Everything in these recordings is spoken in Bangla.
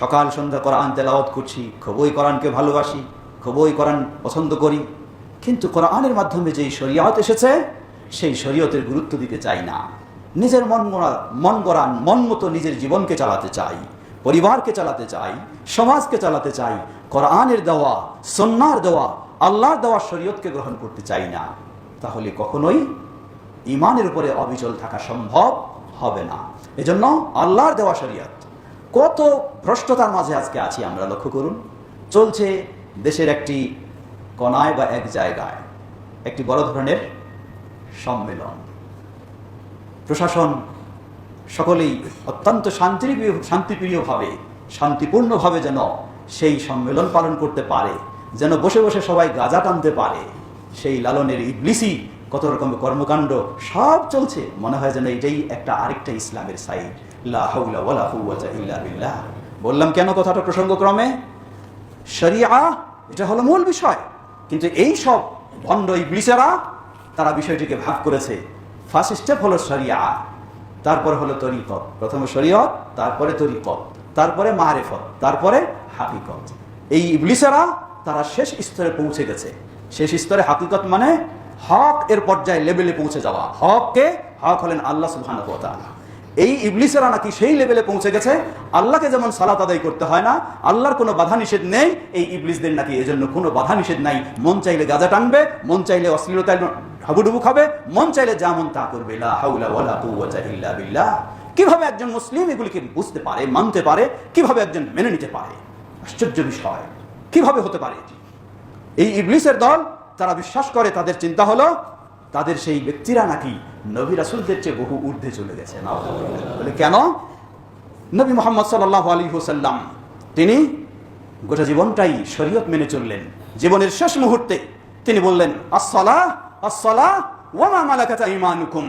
সকাল সন্ধ্যা কোরআন তেলাওয়াত করছি, খুবই কোরআনকে ভালোবাসি, খুবই কোরআন পছন্দ করি, কিন্তু কোরআনের মাধ্যমে যেই শরীয়ত এসেছে সেই শরীয়তের গুরুত্ব দিতে চাই না। নিজের মন গড়ান মন মতো নিজের জীবনকে চালাতে চাই, পরিবারকে চালাতে চাই, সমাজকে চালাতে চাই। কোরআনের দেওয়া, সুন্নাহর দেওয়া, আল্লাহর দেওয়া শরীয়তকে গ্রহণ করতে চাই না। তাহলে কখনোই ঈমানের উপরে অবিচল থাকা সম্ভব হবে না। এজন্য আল্লাহর দেওয়া শরীয়ত, কত ভ্রষ্টতার মাঝে আজকে আছি আমরা। লক্ষ্য করুন, চলছে দেশের একটি কোনায় বা এক জায়গায় একটি বড় ধরনের সম্মেলন। প্রশাসন সকলেই অত্যন্ত শান্তিপ্রিয়ভাবে, শান্তিপূর্ণভাবে যেন সেই সম্মেলন পালন করতে পারে, যেন বসে বসে সবাই গাঁজা টানতে পারে। সেই লালনের ইবলিসি কত রকমের কর্মকাণ্ড সব চলছে। মনে হয় যেন এটাই একটা আরেকটা ইসলামের সাইড। লা হাওলা ওয়ালা কুওয়াতা ইল্লা বিল্লাহ। বললাম কেন কথাটা প্রসঙ্গক্রমে? শরিয়া এটা হলো মূল বিষয়, কিন্তু এই সব ভণ্ড ইবলিসেরা তারা বিষয়টিকে ভাগ করেছে। ফার্স্ট স্টেপ হলো শরিয়া, তারপরে হলো তরিকত। প্রথমে শরিয়ত, তারপরে তরিকত, তারপরে মারিফত, তারপরে হাকিকত। এই ইবলিসেরা তারা শেষ স্তরে পৌঁছে গেছে। শেষ স্তরে হাকিকত মানে হক এর পর্যায়ে লেভেলে পৌঁছে যাওয়া। হক হলেন আল্লাহ সুবহানাহু ওয়া তাআলা। এই ইবলিসেরা নাকি সেই লেভেলে পৌঁছে গেছে, আল্লাহকে যেমন সালাত আদায় করতে হয় না, আল্লাহর কোনো বাধা নিষেধ নেই, এই ইবলিসদের নাকি এজন্য কোনো বাধা নিষেধ নাই। মন চাইলে গাঁজা টানবে, মন চাইলে অশ্লীলতায় হাবুডুবু খাবে, মন চাইলে যা মন তা করবে। লা হাওলা ওয়ালা কুওয়াতা ইল্লা বিল্লাহ। কিভাবে একজন মুসলিম এগুলিকে বুঝতে পারে, মানতে পারে? কিভাবে একজন মেনে নিতে পারে? আশ্চর্য বিষয়। কিভাবে হতে পারে? এই ইবলিসের দল, তারা বিশ্বাস করে, তাদের চিন্তা হলো তাদের সেই ব্যক্তিরা নাকি নবী রাসূলদের চেয়ে বহু ঊর্ধ্বে চলে গেছে। বলে কেন? নবী মুহাম্মদ সাল্লাল্লাহু আলাইহি ওয়াসাল্লাম তিনি গোটা জীবনটাই শরীয়ত মেনে চললেন। জীবনের শেষ মুহূর্তে তিনি বললেন, আসসালাহ আসসালাহ ওয়া মা মালাকাত আইমানুকুম।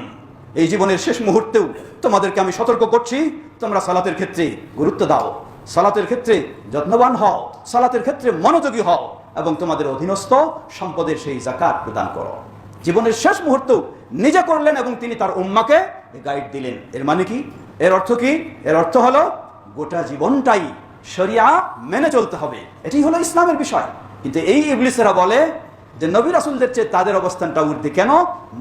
এই জীবনের শেষ মুহূর্তেও তোমাদেরকে আমি সতর্ক করছি, তোমরা সালাতের ক্ষেত্রে গুরুত্ব দাও, সালাতের ক্ষেত্রে যত্নবান হও, সালাতের ক্ষেত্রে মনোযোগী হও এবং তোমাদের অধীনস্থ সম্পদের সেই যাকাত প্রদান করো। জীবনের শেষ মুহূর্ত নিজে করলেন এবং তিনি তার উম্মাকে গাইড দিলেন। এর মানে কি? এর অর্থ কি? এর অর্থ হলো গোটা জীবনটাই শরিয়া মেনে চলতে হবে। এটাই হলো ইসলামের বিষয়। কিন্তু এই ইবলিসেরা বলে যে নবী রাসূলদের চেয়ে তাদের অবস্থানটা ঊর্ধ্বে। কেন?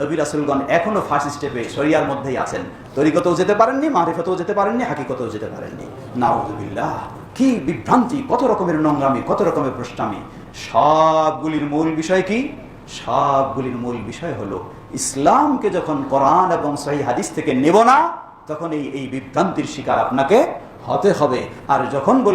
নবী রাসূলগণ এখনো ফার্স্ট স্টেপে শরিয়ার মধ্যেই আছেন। তরিকতেও যেতে পারেননি, মারিফতেও যেতে পারেননি, হাকিকতেও যেতে পারেননি। নাউযুবিল্লাহ। কি বিভ্রান্তি, কত রকমের নোংরামি, কত রকমের ভ্রষ্টামি। সবগুলির মূল বিষয় কি? সবগুলির মূল বিষয় হলো ইসলামকে যখন কোরআন এবং সহিহ হাদিস থেকে নেব না, তখন এই বিভ্রান্তির শিকার আপনাকে হতে হবে। আর যখন